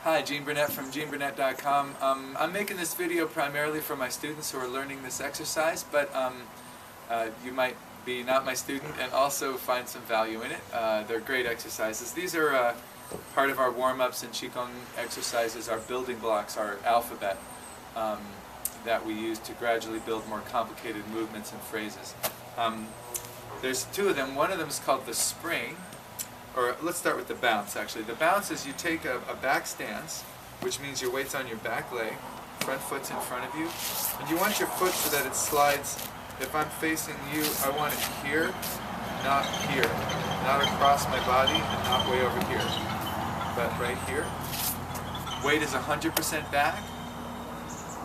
Hi, Gene Burnett from GeneBurnett.com. I'm making this video primarily for my students who are learning this exercise, but you might be not my student and also find some value in it. They're great exercises. These are part of our warm-ups and Qigong exercises, our building blocks, our alphabet that we use to gradually build more complicated movements and phrases. There's two of them. One of them is called the spring. Or let's start with the bounce, actually. The bounce is you take a back stance, which means your weight's on your back leg, front foot's in front of you, and you want your foot so that it slides. If I'm facing you, I want it here, not here. Not across my body and not way over here, but right here. Weight is 100% back,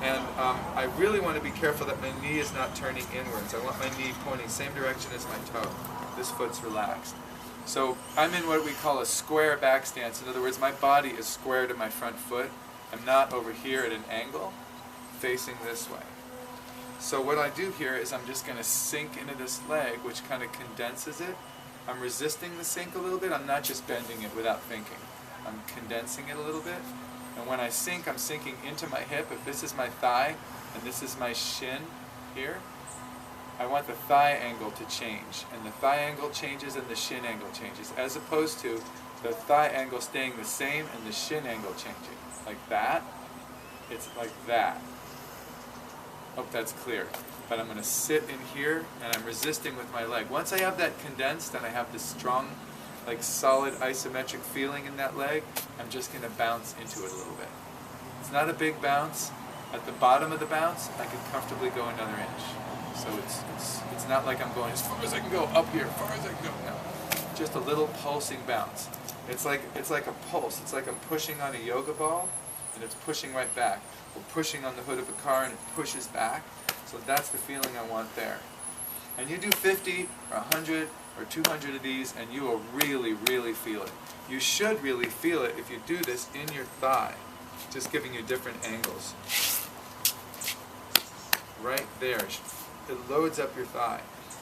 and I really want to be careful that my knee is not turning inwards. I want my knee pointing same direction as my toe. This foot's relaxed. So I'm in what we call a square back stance. In other words, my body is square to my front foot. I'm not over here at an angle, facing this way. So what I do here is I'm just going to sink into this leg, which kind of condenses it. I'm resisting the sink a little bit. I'm not just bending it without thinking. I'm condensing it a little bit. And when I sink, I'm sinking into my hip. If this is my thigh and this is my shin here, I want the thigh angle to change, and the thigh angle changes and the shin angle changes, as opposed to the thigh angle staying the same and the shin angle changing. Like that, it's like that. Hope that's clear. But I'm going to sit in here and I'm resisting with my leg. Once I have that condensed and I have this strong, like solid isometric feeling in that leg, I'm just going to bounce into it a little bit. It's not a big bounce. At the bottom of the bounce, I can comfortably go another inch. So it's not like I'm going as far as I can go up here, as far as I can go. No, just a little pulsing bounce. It's like a pulse. It's like I'm pushing on a yoga ball, and it's pushing right back. We're pushing on the hood of a car, and it pushes back. So that's the feeling I want there. And you do 50 or 100 or 200 of these, and you will really, really feel it. You should really feel it if you do this in your thigh, just giving you different angles. Right there. It loads up your thigh.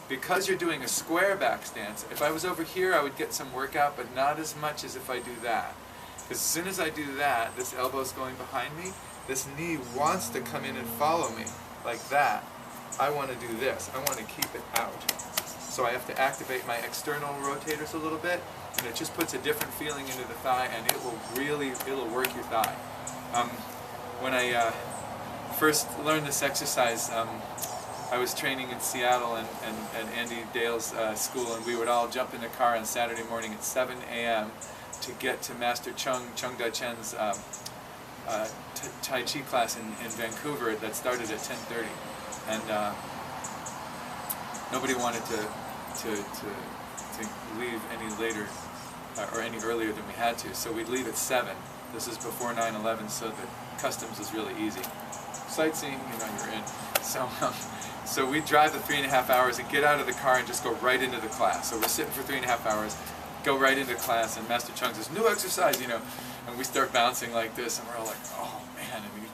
Because you're doing a square back stance, if I was over here I would get some workout, but not as much as if I do that. Because as soon as I do that, this elbow's going behind me, this knee wants to come in and follow me, like that. I want to do this. I want to keep it out. So I have to activate my external rotators a little bit, and it just puts a different feeling into the thigh, and it'll work your thigh. When I first learned this exercise, I was training in Seattle and Andy Dale's school, and we would all jump in the car on Saturday morning at 7 a.m. to get to Master Chung Dai-Chen's Tai Chi class in Vancouver that started at 10:30. And nobody wanted to leave any later or any earlier than we had to, so we'd leave at 7. This is before 9/11, so the customs is really easy. Sightseeing, you're in. So we drive the 3.5 hours and get out of the car and just go right into the class. So we're sitting for 3.5 hours, go right into class, and Master Chung says, "New exercise," and we start bouncing like this, and we're all like, "Oh man!" And we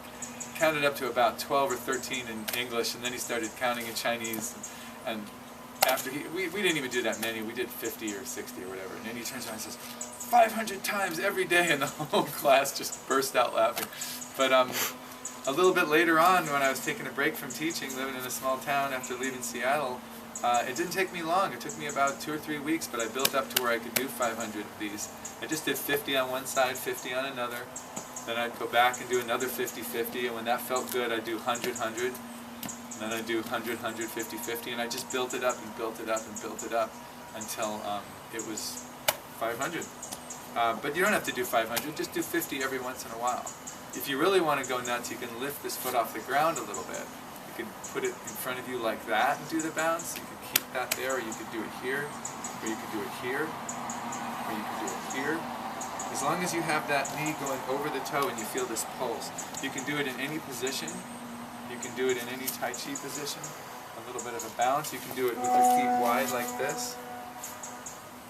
counted up to about 12 or 13 in English, and then he started counting in Chinese. And after we didn't even do that many. We did 50 or 60 or whatever. And then he turns around and says, 500 times every day, and the whole class just burst out laughing. But a little bit later on, when I was taking a break from teaching, living in a small town after leaving Seattle, it didn't take me long. It took me about 2 or 3 weeks, but I built up to where I could do 500 of these. I just did 50 on one side, 50 on another. Then I'd go back and do another 50-50, and when that felt good, I'd do 100-100. And then I'd do 100-100, 50-50, and I just built it up and built it up and built it up until it was 500. But you don't have to do 500, just do 50 every once in a while. If you really want to go nuts, you can lift this foot off the ground a little bit. You can put it in front of you like that and do the bounce. You can keep that there, or you could do it here, or you could do it here, or you could do it here. As long as you have that knee going over the toe and you feel this pulse. You can do it in any position. You can do it in any Tai Chi position. A little bit of a bounce. You can do it with your feet wide like this.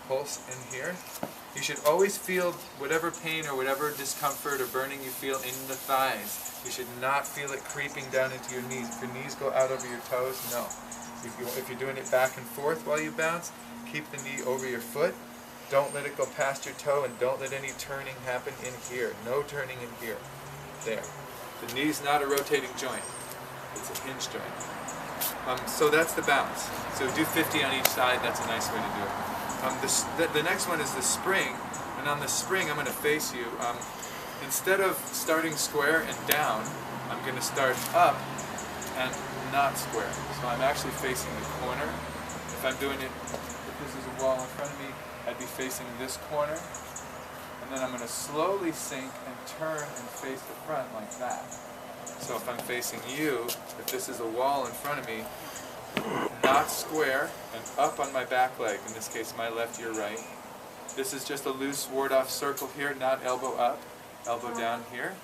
Pulse in here. You should always feel whatever pain or whatever discomfort or burning you feel in the thighs. You should not feel it creeping down into your knees. If your knees go out over your toes, no. If you're doing it back and forth while you bounce, keep the knee over your foot Don't let it go past your toe, and don't let any turning happen in here. No turning in here. There. The knee's not a rotating joint. It's a hinge joint. So that's the bounce. So do 50 on each side. That's a nice way to do it. The next one is the spring. And on the spring, I'm going to face you. Instead of starting square and down, I'm going to start up and not square. So I'm actually facing the corner. If I'm doing it, if this is a wall in front of me, I'd be facing this corner. And then I'm going to slowly sink and turn and face the front like that. So if I'm facing you, if this is a wall in front of me, not square and up on my back leg, in this case my left, your right. This is just a loose ward-off circle here, not elbow up, elbow down here,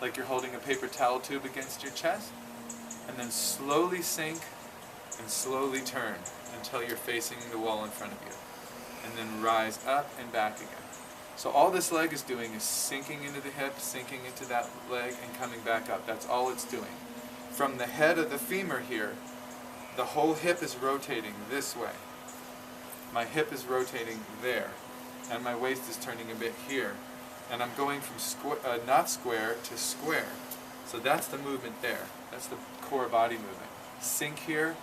like you're holding a paper towel tube against your chest. And then slowly sink and slowly turn until you're facing the wall in front of you. And then rise up and back again. So all this leg is doing is sinking into the hip, sinking into that leg, and coming back up. That's all it's doing. From the head of the femur here, the whole hip is rotating this way. My hip is rotating there, and my waist is turning a bit here. And I'm going from not square to square. So that's the movement there. That's the core body movement. Sink here,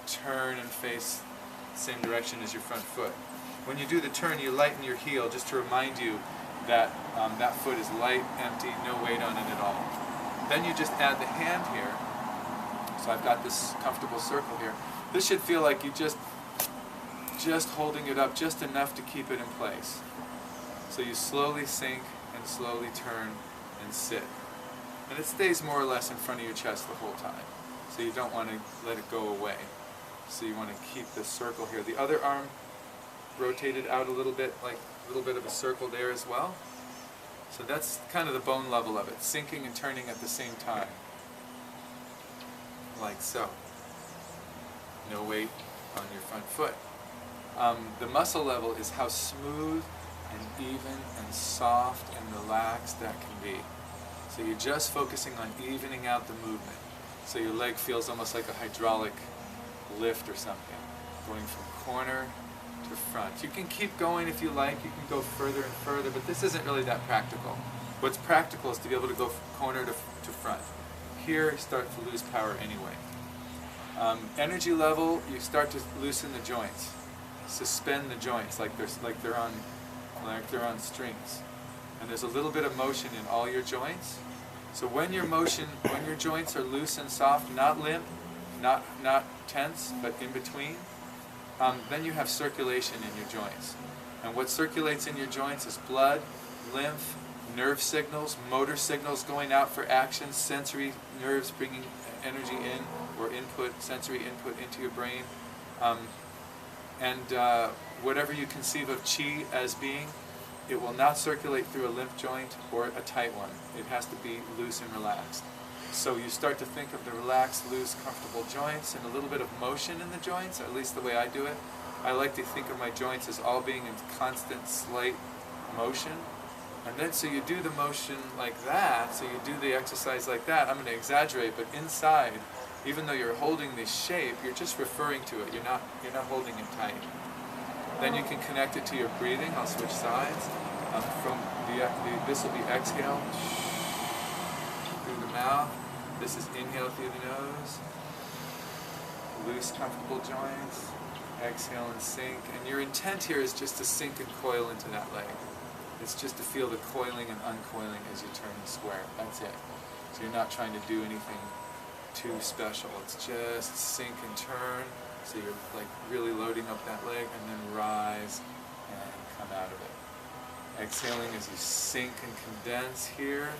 turn and face the same direction as your front foot. When you do the turn, you lighten your heel just to remind you that that foot is light, empty, no weight on it at all. Then you just add the hand here. So I've got this comfortable circle here. This should feel like you just holding it up just enough to keep it in place. So you slowly sink and slowly turn and sit. And it stays more or less in front of your chest the whole time. So you don't want to let it go away. So you want to keep the circle here. The other arm rotated out a little bit, like a little bit of a circle there as well. So that's kind of the bone level of it, sinking and turning at the same time. Like so. No weight on your front foot. The muscle level is how smooth and even and soft and relaxed that can be. So you're just focusing on evening out the movement. So your leg feels almost like a hydraulic lift or something, going from corner to front. You can keep going if you like, you can go further and further, but this isn't really that practical. What's practical is to be able to go from corner to front. Here, you start to lose power anyway. Energy level, you start to loosen the joints. Suspend the joints like they're on strings. And there's a little bit of motion in all your joints. So when your joints are loose and soft, not limp, not tense, but in between, then you have circulation in your joints. And what circulates in your joints is blood, lymph, nerve signals, motor signals going out for action, sensory nerves bringing energy in, or input, sensory input into your brain. Whatever you conceive of chi as being, it will not circulate through a limp joint or a tight one. It has to be loose and relaxed. So you start to think of the relaxed, loose, comfortable joints and a little bit of motion in the joints, at least the way I do it. I like to think of my joints as all being in constant, slight motion. And then so you do the motion like that, so you do the exercise like that. I'm going to exaggerate, but inside, even though you're holding this shape, you're just referring to it. You're not holding it tight. Then you can connect it to your breathing. I'll switch sides. This will be exhale through the mouth. This is inhale through the nose. Loose, comfortable joints. Exhale and sink. And your intent here is just to sink and coil into that leg. It's just to feel the coiling and uncoiling as you turn the square. That's it. So you're not trying to do anything too special. It's just sink and turn. So you're like really loading up that leg, and then rise and come out of it. Exhaling as you sink and condense here.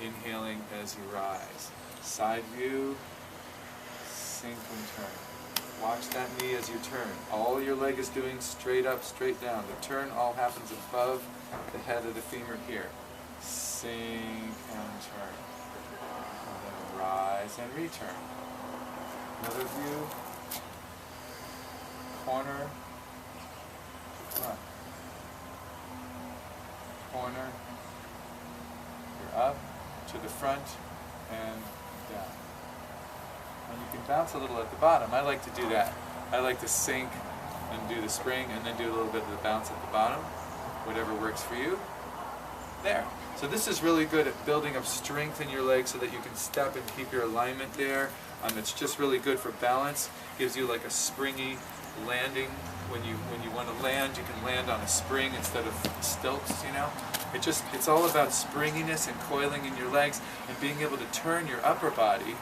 Inhaling as you rise. Side view, sink and turn. Watch that knee as you turn. All your leg is doing straight up, straight down. The turn all happens above the head of the femur here. Sink and turn. And then rise and return. Another view. Corner. Front. Corner. You're up to the front and down. And you can bounce a little at the bottom. I like to do that. I like to sink and do the spring, and then do a little bit of the bounce at the bottom, whatever works for you. There. So this is really good at building up strength in your legs so that you can step and keep your alignment there. It's just really good for balance. Gives you like a springy landing. When you want to land, you can land on a spring instead of stilts, you know. It's all about springiness and coiling in your legs and being able to turn your upper body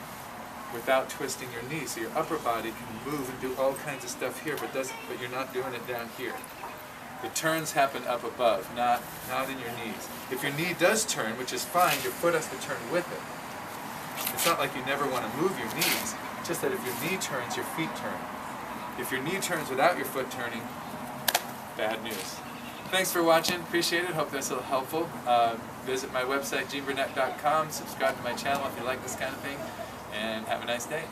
without twisting your knees. So your upper body can move and do all kinds of stuff here, but you're not doing it down here. The turns happen up above, not in your knees. If your knee does turn, which is fine, your foot has to turn with it. It's not like you never want to move your knees, it's just that if your knee turns, your feet turn. If your knee turns without your foot turning, bad news. Thanks for watching, appreciate it, hope that's a little helpful. Visit my website, GeneBurnett.com, subscribe to my channel if you like this kind of thing, and have a nice day.